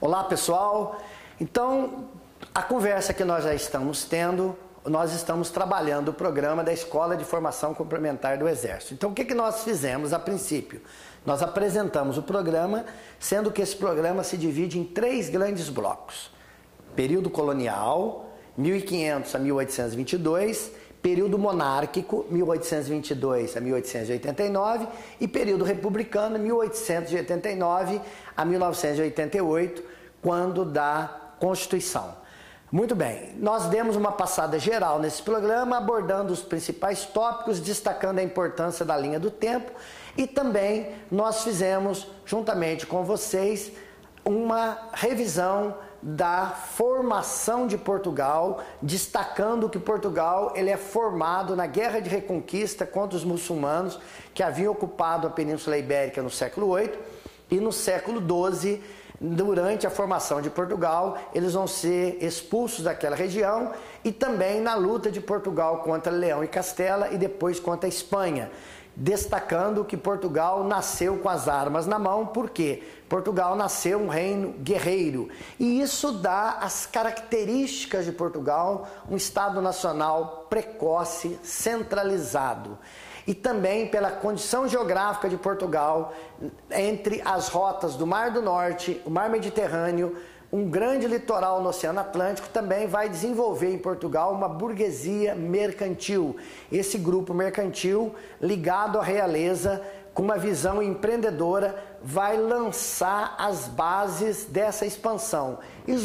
Olá pessoal, então a conversa que nós já estamos tendo, nós estamos trabalhando o programa da Escola de Formação Complementar do Exército. Então o que nós fizemos a princípio? Nós apresentamos o programa, sendo que esse programa se divide em 3 grandes blocos. Período colonial, 1500 a 1822, período monárquico, 1822 a 1889, e período republicano, 1889 a 1988, quando da Constituição. Muito bem, nós demos uma passada geral nesse programa, abordando os principais tópicos, destacando a importância da linha do tempo, e também nós fizemos, juntamente com vocês, uma revisão da formação de Portugal, destacando que Portugal ele é formado na Guerra de Reconquista contra os muçulmanos que haviam ocupado a Península Ibérica no século VIII, e no século XII, durante a formação de Portugal, eles vão ser expulsos daquela região, e também na luta de Portugal contra Leão e Castela e depois contra a Espanha, destacando que Portugal nasceu com as armas na mão, porque Portugal nasceu um reino guerreiro, e isso dá as características de Portugal, um Estado nacional precoce, centralizado. E também pela condição geográfica de Portugal, entre as rotas do Mar do Norte, o Mar Mediterrâneo, um grande litoral no Oceano Atlântico, também vai desenvolver em Portugal uma burguesia mercantil. Esse grupo mercantil, ligado à realeza, com uma visão empreendedora, vai lançar as bases dessa expansão. E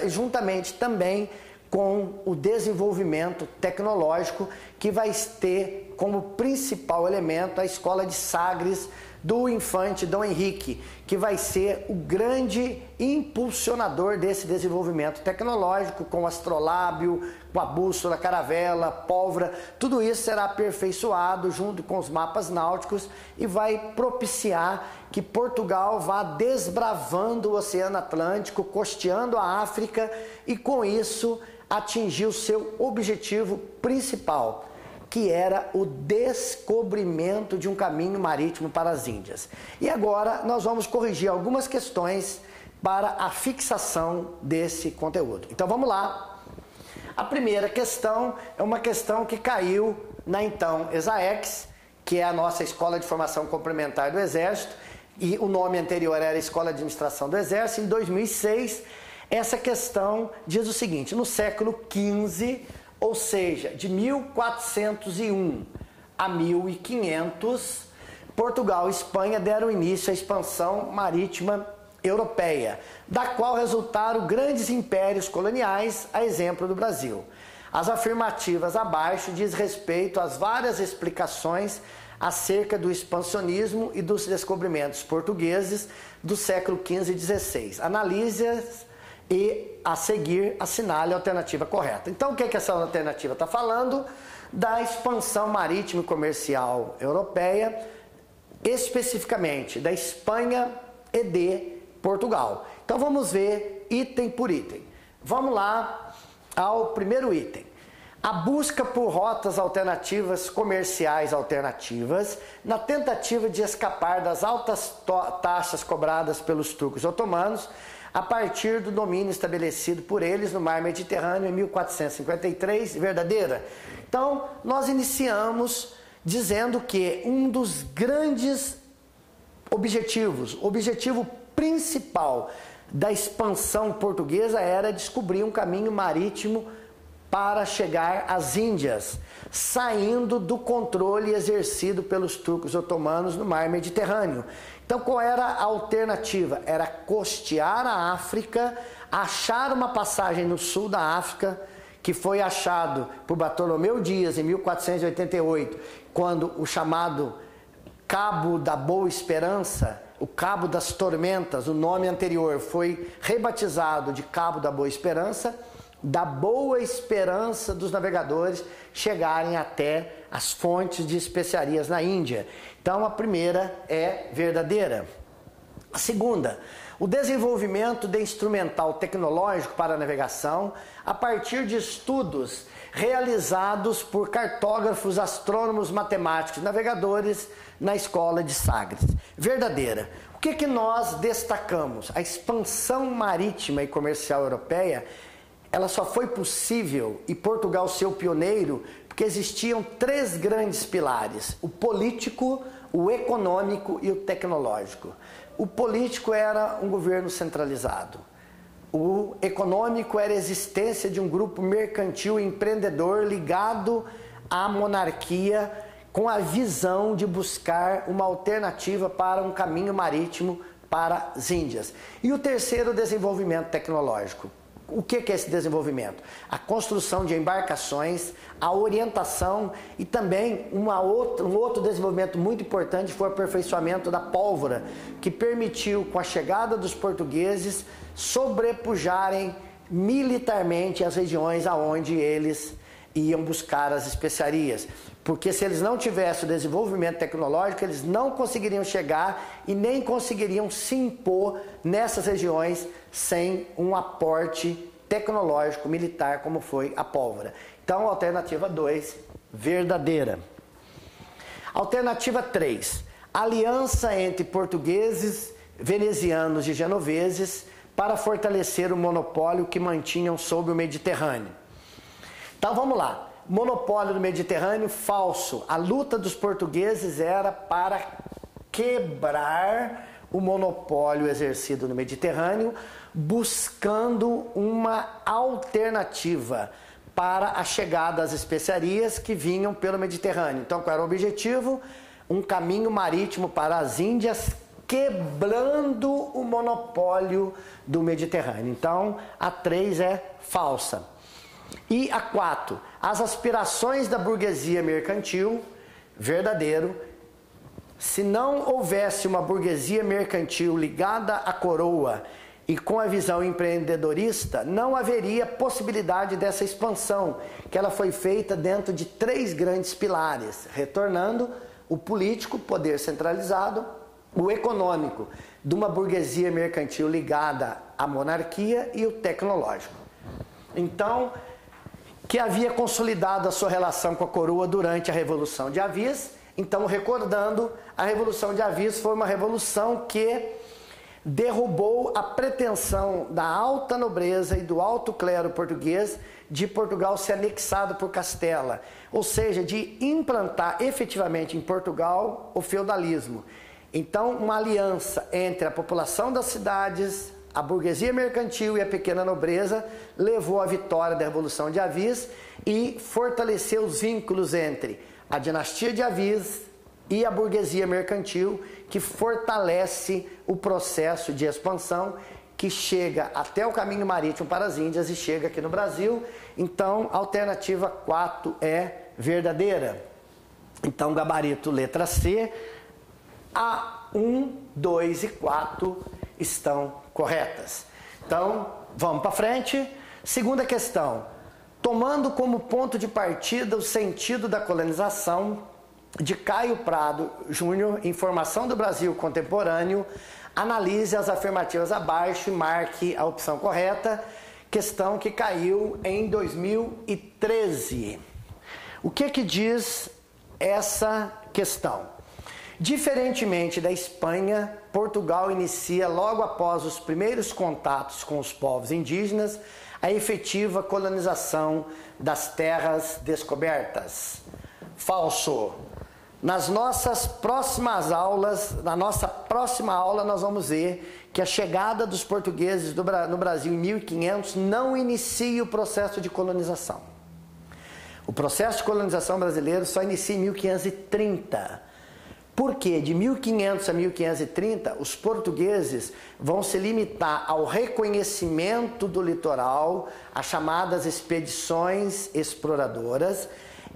juntamente também com o desenvolvimento tecnológico, que vai ter como principal elemento a Escola de Sagres do infante Dom Henrique, que vai ser o grande impulsionador desse desenvolvimento tecnológico, com o astrolábio, com a bússola, caravela, pólvora. Tudo isso será aperfeiçoado junto com os mapas náuticos e vai propiciar que Portugal vá desbravando o Oceano Atlântico, costeando a África, e com isso atingir o seu objetivo principal, que era o descobrimento de um caminho marítimo para as Índias. E agora nós vamos corrigir algumas questões para a fixação desse conteúdo. Então vamos lá. A primeira questão é uma questão que caiu na então ESAEX, que é a nossa Escola de Formação Complementar do Exército, e o nome anterior era Escola de Administração do Exército. Em 2006, essa questão diz o seguinte: no século XV, ou seja, de 1401 a 1500, Portugal e Espanha deram início à expansão marítima europeia, da qual resultaram grandes impérios coloniais, a exemplo do Brasil. As afirmativas abaixo diz respeito às várias explicações acerca do expansionismo e dos descobrimentos portugueses do século XV e XVI. Analise-as e, a seguir, assinale a alternativa correta. Então, o que essa alternativa está falando? Da expansão marítima e comercial europeia, especificamente da Espanha e de Portugal. Então, vamos ver item por item. Vamos lá ao primeiro item. A busca por rotas alternativas, comerciais alternativas, na tentativa de escapar das altas taxas cobradas pelos turcos otomanos, a partir do domínio estabelecido por eles no Mar Mediterrâneo em 1453, verdadeira? Então, nós iniciamos dizendo que um dos grandes objetivos, objetivo principal da expansão portuguesa era descobrir um caminho marítimo para chegar às Índias, saindo do controle exercido pelos turcos otomanos no Mar Mediterrâneo. Então, qual era a alternativa? Era costear a África, achar uma passagem no sul da África, que foi achado por Bartolomeu Dias em 1488, quando o chamado Cabo da Boa Esperança, o Cabo das Tormentas, o nome anterior, foi rebatizado de Cabo da Boa Esperança, da boa esperança dos navegadores chegarem até as fontes de especiarias na Índia. Então, a primeira é verdadeira. A segunda, O desenvolvimento de instrumental tecnológico para a navegação a partir de estudos realizados por cartógrafos, astrônomos, matemáticos, navegadores na escola de Sagres. Verdadeira. O que nós destacamos? A expansão marítima e comercial europeia, ela só foi possível, e Portugal ser pioneiro, porque existiam 3 grandes pilares: o político, o econômico e o tecnológico. O político era um governo centralizado. O econômico era a existência de um grupo mercantil empreendedor ligado à monarquia, com a visão de buscar uma alternativa para um caminho marítimo para as Índias. E o terceiro, o desenvolvimento tecnológico. O que é esse desenvolvimento? A construção de embarcações, a orientação e também um outro desenvolvimento muito importante foi o aperfeiçoamento da pólvora, que permitiu, com a chegada dos portugueses, sobrepujarem militarmente as regiões aonde eles iam buscar as especiarias. Porque se eles não tivessem o desenvolvimento tecnológico, eles não conseguiriam chegar e nem conseguiriam se impor nessas regiões sem um aporte tecnológico militar como foi a pólvora. Então, alternativa 2, verdadeira. Alternativa 3, aliança entre portugueses, venezianos e genoveses para fortalecer o monopólio que mantinham sobre o Mediterrâneo. Então vamos lá. Monopólio do Mediterrâneo, falso. A luta dos portugueses era para quebrar o monopólio exercido no Mediterrâneo, buscando uma alternativa para a chegada das especiarias que vinham pelo Mediterrâneo. Então, qual era o objetivo? Um caminho marítimo para as Índias, quebrando o monopólio do Mediterrâneo. Então, a 3 é falsa. E a 4, as aspirações da burguesia mercantil, verdadeiro. Se não houvesse uma burguesia mercantil ligada à coroa e com a visão empreendedorista, não haveria possibilidade dessa expansão, que ela foi feita dentro de 3 grandes pilares, retornando o político, poder centralizado, o econômico, de uma burguesia mercantil ligada à monarquia, e o tecnológico. Então, que havia consolidado a sua relação com a coroa durante a Revolução de Avis. Então, recordando, a Revolução de Avis foi uma revolução que derrubou a pretensão da alta nobreza e do alto clero português de Portugal ser anexado por Castela, ou seja, de implantar efetivamente em Portugal o feudalismo. Então, uma aliança entre a população das cidades, a burguesia mercantil e a pequena nobreza levou à vitória da Revolução de Avis e fortaleceu os vínculos entre a dinastia de Avis e a burguesia mercantil, que fortalece o processo de expansão que chega até o caminho marítimo para as Índias e chega aqui no Brasil. Então, a alternativa 4 é verdadeira. Então, gabarito letra C, a 1, 2 e 4 estão corretas. Então, vamos para frente. Segunda questão. Tomando como ponto de partida o sentido da colonização, de Caio Prado Júnior, Informação do Brasil Contemporâneo, analise as afirmativas abaixo e marque a opção correta. Questão que caiu em 2013. O que diz essa questão? Diferentemente da Espanha, Portugal inicia logo após os primeiros contatos com os povos indígenas a efetiva colonização das terras descobertas. Falso. Nas nossas próximas aulas, na nossa próxima aula, nós vamos ver que a chegada dos portugueses no Brasil em 1500 não inicia o processo de colonização. O processo de colonização brasileiro só inicia em 1530. Porque de 1500 a 1530, os portugueses vão se limitar ao reconhecimento do litoral, às chamadas expedições exploradoras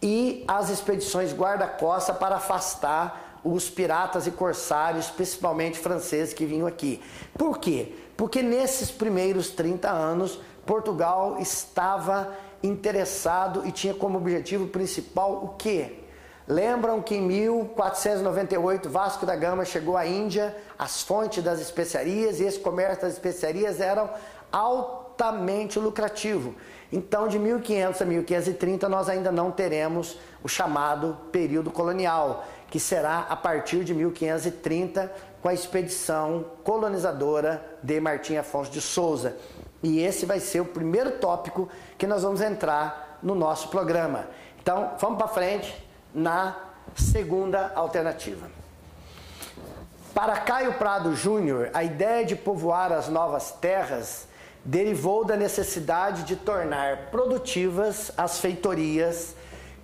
e às expedições guarda-costa para afastar os piratas e corsários, principalmente franceses, que vinham aqui. Por quê? Porque nesses primeiros 30 anos, Portugal estava interessado e tinha como objetivo principal o quê? Lembram que em 1498 Vasco da Gama chegou à Índia, as fontes das especiarias, e esse comércio das especiarias eram altamente lucrativo. Então, de 1500 a 1530, nós ainda não teremos o chamado período colonial, que será a partir de 1530, com a expedição colonizadora de Martim Afonso de Souza. E esse vai ser o primeiro tópico que nós vamos entrar no nosso programa. Então, vamos para frente na segunda alternativa. Para Caio Prado Júnior, a ideia de povoar as novas terras derivou da necessidade de tornar produtivas as feitorias,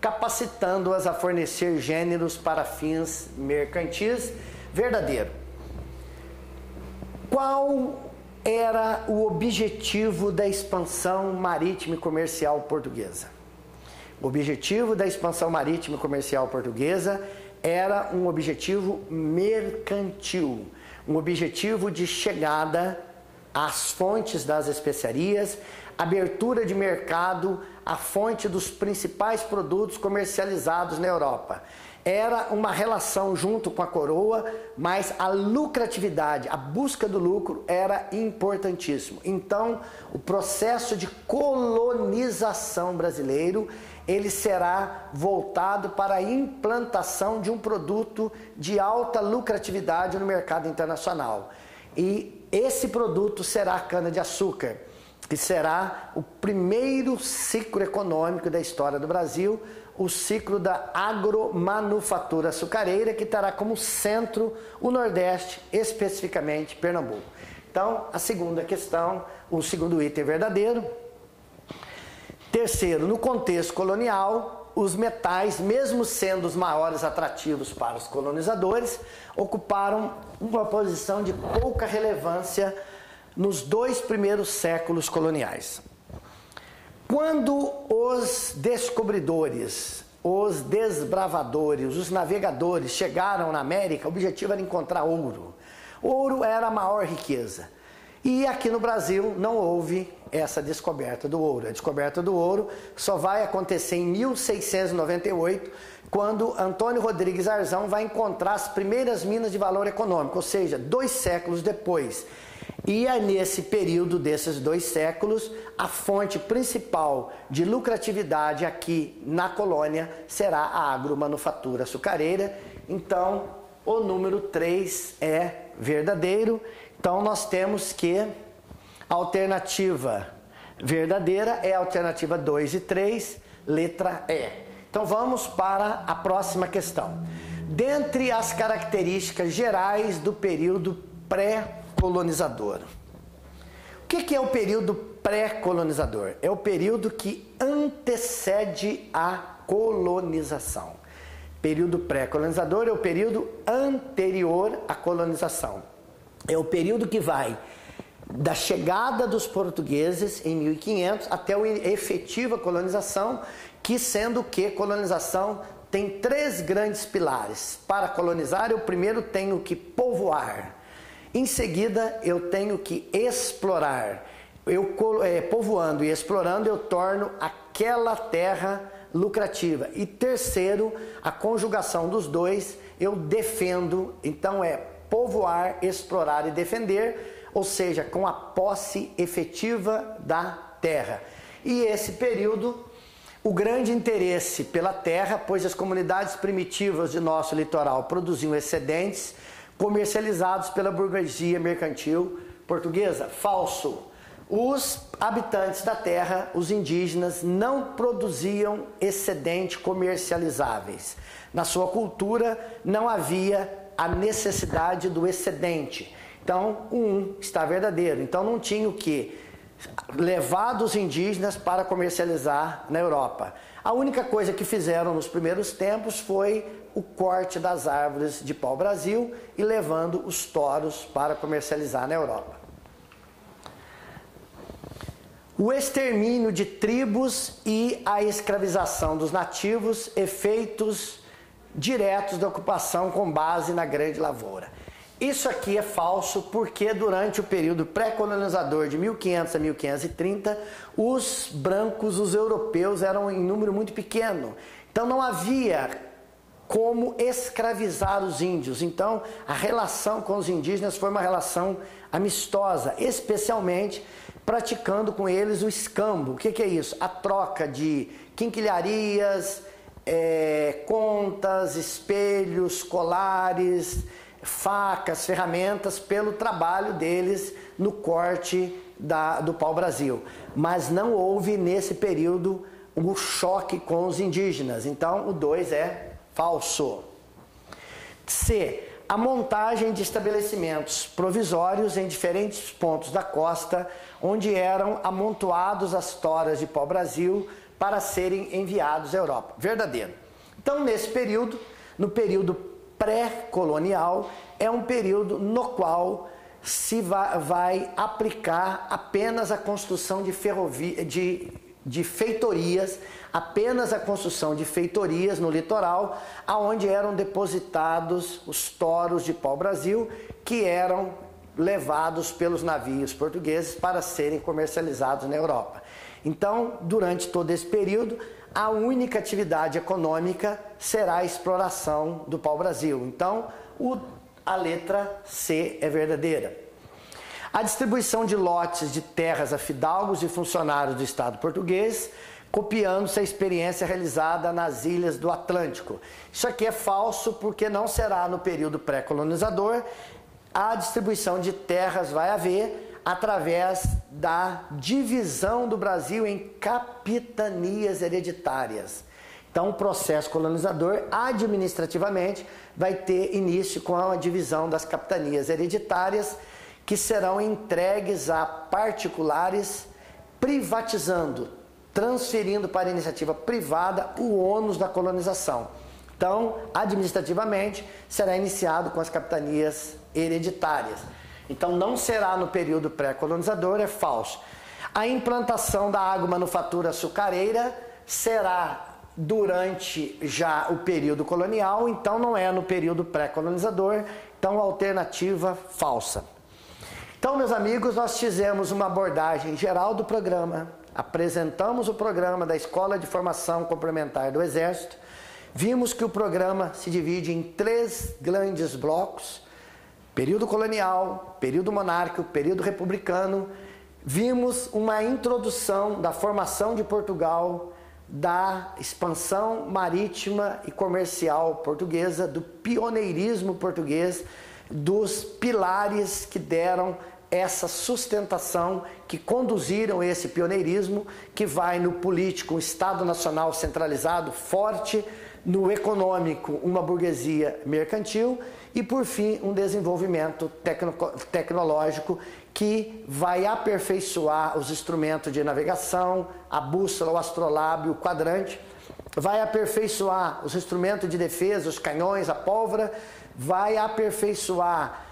capacitando-as a fornecer gêneros para fins mercantis. Verdadeiro. Qual era o objetivo da expansão marítima e comercial portuguesa? O objetivo da expansão marítima e comercial portuguesa era um objetivo mercantil, um objetivo de chegada às fontes das especiarias, abertura de mercado à fonte dos principais produtos comercializados na Europa. Era uma relação junto com a coroa, mas a lucratividade, a busca do lucro era importantíssimo. Então, o processo de colonização brasileiro, ele será voltado para a implantação de um produto de alta lucratividade no mercado internacional. E esse produto será a cana-de-açúcar, que será o primeiro ciclo econômico da história do Brasil, o ciclo da agromanufatura açucareira, que terá como centro o Nordeste, especificamente Pernambuco. Então, a segunda questão, o segundo item verdadeiro. Terceiro, no contexto colonial, os metais, mesmo sendo os maiores atrativos para os colonizadores, ocuparam uma posição de pouca relevância nos 2 primeiros séculos coloniais. Quando os descobridores, os desbravadores, os navegadores chegaram na América, o objetivo era encontrar ouro. Ouro era a maior riqueza. E aqui no Brasil não houve essa descoberta do ouro. A descoberta do ouro só vai acontecer em 1698, quando Antônio Rodrigues Arzão vai encontrar as primeiras minas de valor econômico, ou seja, 2 séculos depois. E é nesse período desses 2 séculos, a fonte principal de lucratividade aqui na colônia será a agromanufatura açucareira. Então, o número 3 é verdadeiro. Então, nós temos que a alternativa verdadeira é a alternativa 2 e 3, letra E. Então, vamos para a próxima questão. Dentre as características gerais do período pré-colonizador. O que é o período pré-colonizador? É o período que antecede a colonização. Período pré-colonizador é o período anterior à colonização. É o período que vai da chegada dos portugueses em 1500 até a efetiva colonização, que sendo que colonização tem 3 grandes pilares. Para colonizar, eu primeiro tenho que povoar. Em seguida, eu tenho que explorar. Povoando e explorando, eu torno aquela terra lucrativa. E terceiro, a conjugação dos 2, eu defendo. Então é povoar, explorar e defender, ou seja, com a posse efetiva da terra. E esse período, o grande interesse pela terra, pois as comunidades primitivas de nosso litoral produziam excedentes comercializados pela burguesia mercantil portuguesa. Falso. Os habitantes da terra, os indígenas, não produziam excedentes comercializáveis. Na sua cultura não havia a necessidade do excedente. Então, está verdadeiro. Então, não tinha o que levar dos indígenas para comercializar na Europa. A única coisa que fizeram nos primeiros tempos foi o corte das árvores de pau-brasil e levando os touros para comercializar na Europa. O extermínio de tribos e a escravização dos nativos, efeitos diretos da ocupação com base na grande lavoura. Isso aqui é falso porque durante o período pré-colonizador de 1500 a 1530, os brancos, os europeus, eram em número muito pequeno. Então não havia como escravizar os índios. Então, a relação com os indígenas foi uma relação amistosa, especialmente praticando com eles o escambo. O que é isso? A troca de quinquilharias, contas, espelhos, colares, facas, ferramentas, pelo trabalho deles no corte do pau-brasil. Mas não houve nesse período o choque com os indígenas. Então, o 2 é falso. C. A montagem de estabelecimentos provisórios em diferentes pontos da costa, onde eram amontoados as toras de pau-brasil para serem enviados à Europa. Verdadeiro. Então, nesse período, no período pré-colonial, é um período no qual se vai aplicar apenas a construção de feitorias, apenas a construção de feitorias no litoral, aonde eram depositados os touros de pau-brasil, que eram levados pelos navios portugueses para serem comercializados na Europa. Então, durante todo esse período, a única atividade econômica será a exploração do pau-brasil. Então, a letra C é verdadeira. A distribuição de lotes de terras a fidalgos e funcionários do Estado português, copiando-se a experiência realizada nas ilhas do Atlântico. Isso aqui é falso, porque não será no período pré-colonizador. A distribuição de terras vai haver através da divisão do Brasil em capitanias hereditárias. Então, o processo colonizador, administrativamente, vai ter início com a divisão das capitanias hereditárias, que serão entregues a particulares, privatizando, transferindo para a iniciativa privada o ônus da colonização. Então, administrativamente, será iniciado com as capitanias hereditárias. Então, não será no período pré-colonizador, é falso. A implantação da agromanufatura açucareira será durante já o período colonial, então não é no período pré-colonizador, então alternativa falsa. Então, meus amigos, nós fizemos uma abordagem geral do programa, apresentamos o programa da Escola de Formação Complementar do Exército, vimos que o programa se divide em 3 grandes blocos: período colonial, período monárquico, período republicano. Vimos uma introdução da formação de Portugal, da expansão marítima e comercial portuguesa, do pioneirismo português, dos pilares que deram essa sustentação, que conduziram esse pioneirismo, que vai no político, um Estado nacional centralizado, forte, no econômico, uma burguesia mercantil, e por fim um desenvolvimento tecnológico que vai aperfeiçoar os instrumentos de navegação, a bússola, o astrolábio, o quadrante, vai aperfeiçoar os instrumentos de defesa, os canhões, a pólvora, vai aperfeiçoar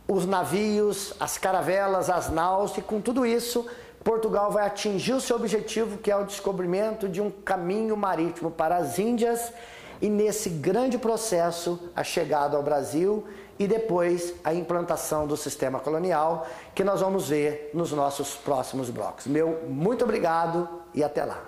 os navios, as caravelas, as naus, e com tudo isso Portugal vai atingir o seu objetivo, que é o descobrimento de um caminho marítimo para as Índias, e nesse grande processo a chegada ao Brasil e depois a implantação do sistema colonial, que nós vamos ver nos nossos próximos blocos. Meu muito obrigado e até lá.